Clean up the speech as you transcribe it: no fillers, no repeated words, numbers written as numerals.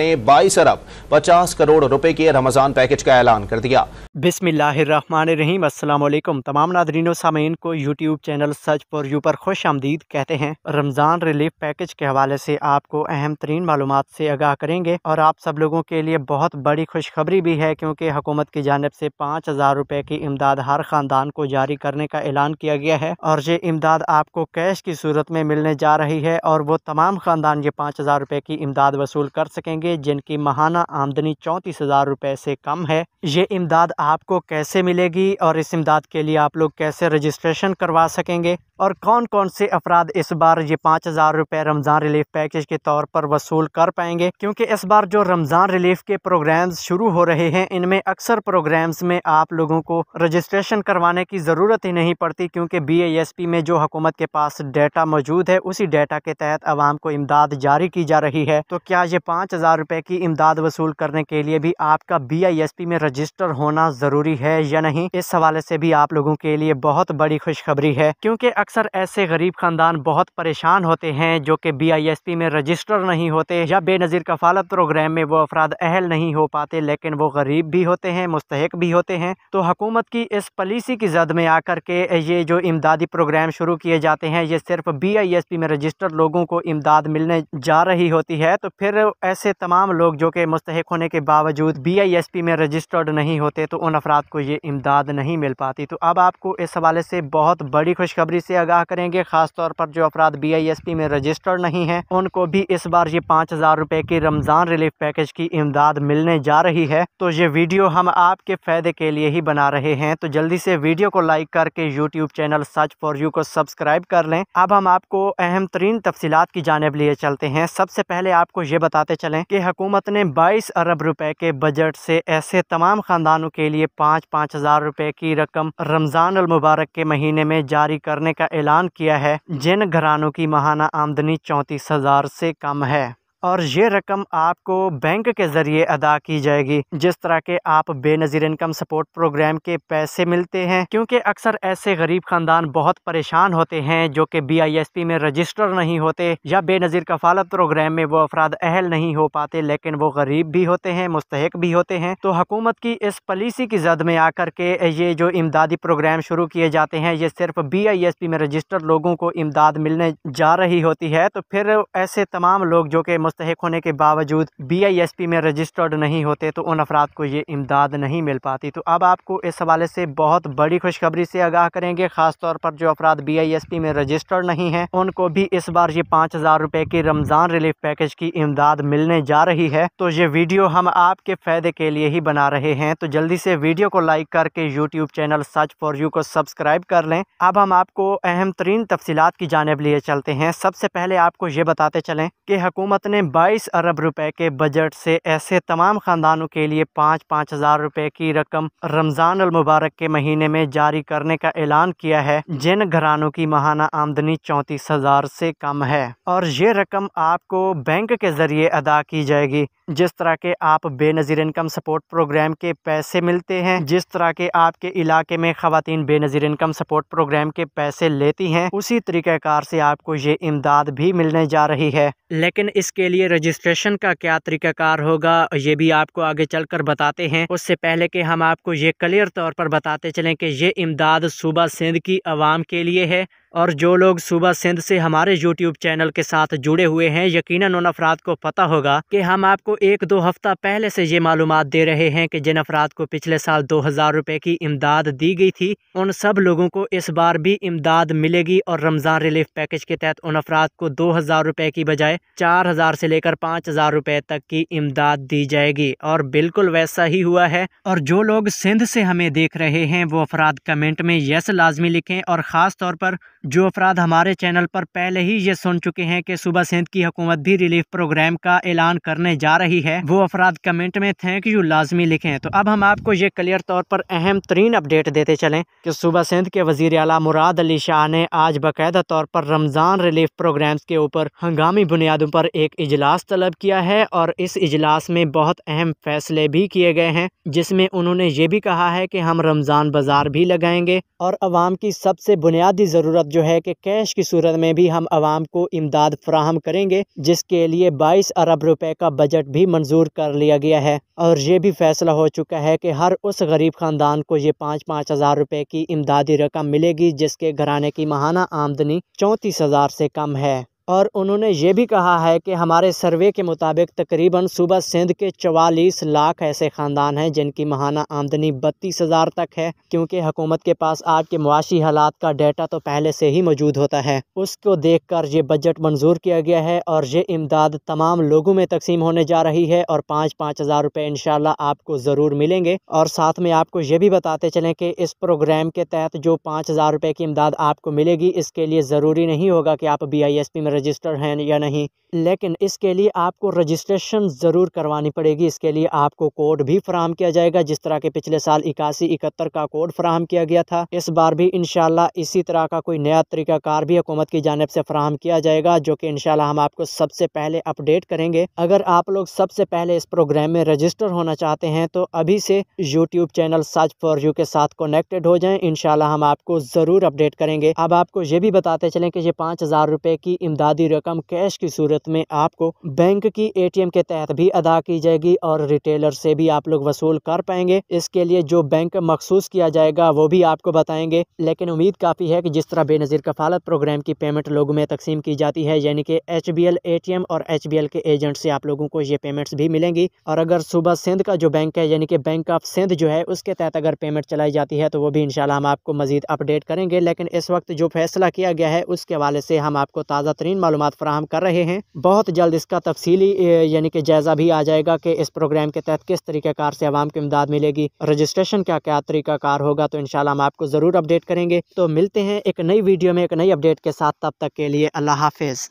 ने 22 अरब 50 करोड़ रुपए के रमज़ान पैकेज का ऐलान कर दिया। बिस्मिल्लाहिर्रहमानिर्रहीम। अस्सलाम वालेकुम। तमाम नादरीन सामीन को YouTube channel search for you पर खुश आमदीद कहते हैं। रमज़ान रिलीफ पैकेज के हवाले से आपको अहम तरीन मालूमात से आगाह करेंगे और आप सब लोगों के लिए बहुत बड़ी खुशखबरी भी है, क्योंकि हुकूमत की जानिब से 5000 रुपये की इमदाद हर ख़ानदान को जारी करने का ऐलान किया गया है और ये इमदाद आपको कैश की सूरत में मिलने जा रही है और वो तमाम ख़ानदान ये 5000 रुपये की इमदाद वसूल कर सकेंगे जिनकी माहाना आमदनी 34,000 रुपये से कम है। ये इमदाद आपको कैसे मिलेगी और इस इमदाद के लिए आप लोग कैसे रजिस्ट्रेशन करवा सकेंगे और कौन कौन से अफराद इस बार ये 5000 रुपये रमज़ान रिलीफ पैकेज के तौर पर वसूल कर पाएंगे, क्योंकि इस बार जो रमज़ान रिलीफ के प्रोग्राम्स शुरू हो रहे हैं इनमें अक्सर प्रोग्राम्स में आप लोगों को रजिस्ट्रेशन करवाने की ज़रूरत ही नहीं पड़ती, क्योंकि BISP में जो हुकूमत के पास डेटा मौजूद है उसी डेटा के तहत आवाम को इमदाद जारी की जा रही है। तो क्या ये 5000 रुपये की इमदाद वसूल करने के लिए भी आपका BISP में रजिस्टर होना ज़रूरी है या नहीं, इस हवाले से भी आप लोगों के लिए बहुत बड़ी खुशखबरी है, क्योंकि अक्सर ऐसे गरीब खानदान बहुत परेशान होते हैं जो कि BISP में रजिस्टर नहीं होते या बेनज़ीर कफालत प्रोग्राम में वो अफराद अहल नहीं हो पाते, लेकिन वो गरीब भी होते हैं, मुस्तहिक भी होते हैं। तो हुकूमत की इस पॉलिसी की जद में आकर के ये जो इमदादी प्रोग्राम शुरू किए जाते हैं ये सिर्फ BISP में रजिस्टर लोगों को इमदाद मिलने जा रही होती है। तो फिर ऐसे तमाम लोग जो कि मुस्तहिक होने के बावजूद BISP में रजिस्टर्ड नहीं होते तो उन अफराद को ये इमदाद नहीं मिल पाती। तो अब आपको इस हवाले से बहुत बड़ी खुशखबरी से आगाह करेंगे, खास तौर पर जो अफराद BISP में रजिस्टर्ड नहीं है उनको भी इस बार ये 5000 रुपये की रमज़ान रिलीफ पैकेज की इमदाद मिलने जा रही है। तो ये वीडियो हम आपके फ़ायदे के लिए ही बना रहे हैं, तो जल्दी से वीडियो को लाइक करके YouTube channel search for you को सब्सक्राइब कर लें। अब हम आपको अहम तरीन तफसीलात की जानिब लिए चलते हैं। सबसे पहले आपको ये बताते चलें कि हुकूमत ने 22 अरब रुपए के बजट से ऐसे तमाम खानदानों के लिए 5-5 हजार रुपये की रकम रमज़ान अल मुबारक के महीने में जारी करने का ऐलान किया है जिन घरानों की माहाना आमदनी 34,000 से कम है, और ये रकम आपको बैंक के ज़रिए अदा की जाएगी जिस तरह के आप बेनज़ीर इनकम सपोर्ट प्रोग्राम के पैसे मिलते हैं, क्योंकि अक्सर ऐसे गरीब ख़ानदान बहुत परेशान होते हैं जो कि BISP में रजिस्टर नहीं होते या बेनज़ीर कफालत प्रोग्राम में वो अफराद अहल नहीं हो पाते, लेकिन वो गरीब भी होते हैं, मुस्तहिक भी होते हैं। तो हुकूमत की इस पॉलिसी की जद में आकर के ये जो इमदादी प्रोग्राम शुरू किए जाते हैं ये सिर्फ BISP में रजिस्टर लोगों को इमदाद मिलने जा रही होती है। तो फिर ऐसे तमाम लोग जो कि मुस्तहिक होने के बावजूद BISP में रजिस्टर्ड नहीं होते तो उन अफराद को ये इमदाद नहीं मिल पाती। तो अब आपको इस हवाले से बहुत बड़ी खुशखबरी से आगाह करेंगे, खास तौर पर जो अफराद BISP में रजिस्टर्ड नहीं हैं उनको भी इस बार ये 5000 रुपये की रमज़ान रिलीफ पैकेज की इमदाद मिलने जा रही है। तो ये वीडियो हम आपके फ़ायदे के लिए ही बना रहे हैं, तो जल्दी से वीडियो को लाइक करके YouTube channel search for you को सब्सक्राइब कर लें। अब हम आपको अहम तरीन तफसीलात की जानिब लिए चलते हैं। सबसे पहले आपको ये बताते चलें कि हुकूमत ने 22 अरब रुपए के बजट से ऐसे तमाम खानदानों के लिए 5-5 हजार रुपये की रकम रमज़ान अल मुबारक के महीने में जारी करने का ऐलान किया है जिन घरानों की माहाना आमदनी 34,000 से कम है, और ये रकम आपको बैंक के ज़रिए अदा की जाएगी जिस तरह के आप बेनज़ीर इनकम सपोर्ट प्रोग्राम के पैसे मिलते हैं, जिस तरह के आपके इलाके में ख़वातीन बेनज़ीर इनकम सपोर्ट प्रोग्राम के पैसे लेती हैं उसी तरीक़ाकार से आपको ये इमदाद भी मिलने जा रही है। लेकिन इसके लिए रजिस्ट्रेशन का क्या तरीक़ाकार होगा ये भी आपको आगे चलकर बताते हैं। उससे पहले कि हम आपको ये क्लियर तौर पर बताते चलें कि ये इमदाद सूबा सिंध की आवाम के लिए है, और जो लोग सूबा सिंध से हमारे YouTube चैनल के साथ जुड़े हुए हैं यकीनन उन अफराद को पता होगा कि हम आपको 1-2 हफ्ता पहले से ये मालूमात दे रहे हैं कि जिन अफराद को पिछले साल 2000 रुपये की इमदाद दी गई थी उन सब लोगों को इस बार भी इमदाद मिलेगी, और रमज़ान रिलीफ पैकेज के तहत उन अफराद को 2000 रुपये की बजाय 4000 से लेकर 5000 रुपये तक की इमदाद दी जाएगी, और बिल्कुल वैसा ही हुआ है। और जो लोग सिंध से हमें देख रहे हैं वो अफराद कमेंट में यस लाजमी लिखें, और ख़ास तौर पर जो अफराद हमारे चैनल पर पहले ही ये सुन चुके हैं कि सूबा सिंध की हुकूमत भी रिलीफ प्रोग्राम का ऐलान करने जा रही है वो अफराद कमेंट में थैंक यू लाजमी लिखें। तो अब हम आपको ये क्लियर तौर पर अहम तरीन अपडेट देते चलें कि सूबा सिंध के वज़ीर आला मुराद अली शाह ने आज बाकायदा तौर पर रमज़ान रिलीफ प्रोग्राम्स के ऊपर हंगामी बुनियादों पर एक इजलास तलब किया है, और इस इजलास में बहुत अहम फैसले भी किए गए हैं जिसमें उन्होंने ये भी कहा है कि हम रमज़ान बाज़ार भी लगाएंगे और आवाम की सबसे बुनियादी ज़रूरत जो है कि कैश की सूरत में भी हम आवाम को इमदाद फराहम करेंगे, जिसके लिए 22 अरब रुपए का बजट भी मंजूर कर लिया गया है। और ये भी फैसला हो चुका है कि हर उस गरीब ख़ानदान को ये 5-5 हज़ार रुपये की इमदादी रकम मिलेगी जिसके घराने की माहाना आमदनी 34,000 से कम है। और उन्होंने ये भी कहा है कि हमारे सर्वे के मुताबिक तकरीबन सूबा सिंध के 44 लाख ऐसे ख़ानदान हैं जिनकी माहाना आमदनी 32,000 तक है, क्योंकि हुकूमत के पास आपके मुआशी हालात का डाटा तो पहले से ही मौजूद होता है। उसको देखकर ये बजट मंजूर किया गया है और ये इमदाद तमाम लोगों में तकसीम होने जा रही है और 5-5 हज़ार रुपये इंशाल्लाह आपको ज़रूर मिलेंगे। और साथ में आपको ये भी बताते चलें कि इस प्रोग्राम के तहत जो 5 हज़ार रुपये की इमदाद आपको मिलेगी, इसके लिए ज़रूरी नहीं होगा कि आप BISP में रजिस्टर हैं या नहीं, लेकिन इसके लिए आपको रजिस्ट्रेशन ज़रूर करवानी पड़ेगी। इसके लिए आपको कोड भी फराहम किया जाएगा, जिस तरह के पिछले साल 8171 का कोड फराहम किया गया था। इस बार भी इंशाल्लाह इसी तरह का कोई नया तरीक़ाकार भी हुकूमत की जानिब से फराहम किया जाएगा, जो कि इंशाल्लाह हम आपको सबसे पहले अपडेट करेंगे। अगर आप लोग सबसे पहले इस प्रोग्राम में रजिस्टर होना चाहते हैं तो अभी से YouTube channel search for you के साथ कनेक्टेड हो जाएं। इंशाल्लाह हम आपको ज़रूर अपडेट करेंगे। अब आपको ये भी बताते चलें कि ये 5 हज़ार रुपये की इमदादी रकम कैश की सूरत में आपको बैंक की ATM के तहत भी अदा की जाएगी और रिटेलर से भी आप लोग वसूल कर पाएंगे। इसके लिए जो बैंक मखसूस किया जाएगा वो भी आपको बताएंगे, लेकिन उम्मीद काफ़ी है कि जिस तरह बेनज़ीर कफालत प्रोग्राम की पेमेंट लोगों में तकसीम की जाती है, यानी कि HBL ATM और HBL के एजेंट से आप लोगों को ये पेमेंट्स भी मिलेंगी। और अगर सूबा सिंध का जो बैंक है यानी कि बैंक ऑफ सिंध जो है, उसके तहत अगर पेमेंट चलाई जाती है तो वो भी इंशाल्लाह हम आपको मज़ीद अपडेट करेंगे। लेकिन इस वक्त जो फैसला किया गया है उसके हवाले से हम आपको ताज़ा तरीन मालूमात फराहम कर रहे हैं। बहुत जल्द इसका तफसीली यानी कि जायज़ा भी आ जाएगा कि इस प्रोग्राम के तहत किस तरीक़ाकार से आवाम को इमदाद मिलेगी, रजिस्ट्रेशन क्या तरीक़ाकार होगा, तो इंशाल्लाह हम आपको ज़रूर अपडेट करेंगे। तो मिलते हैं एक नई वीडियो में एक नई अपडेट के साथ, तब तक के लिए अल्लाह हाफिज़।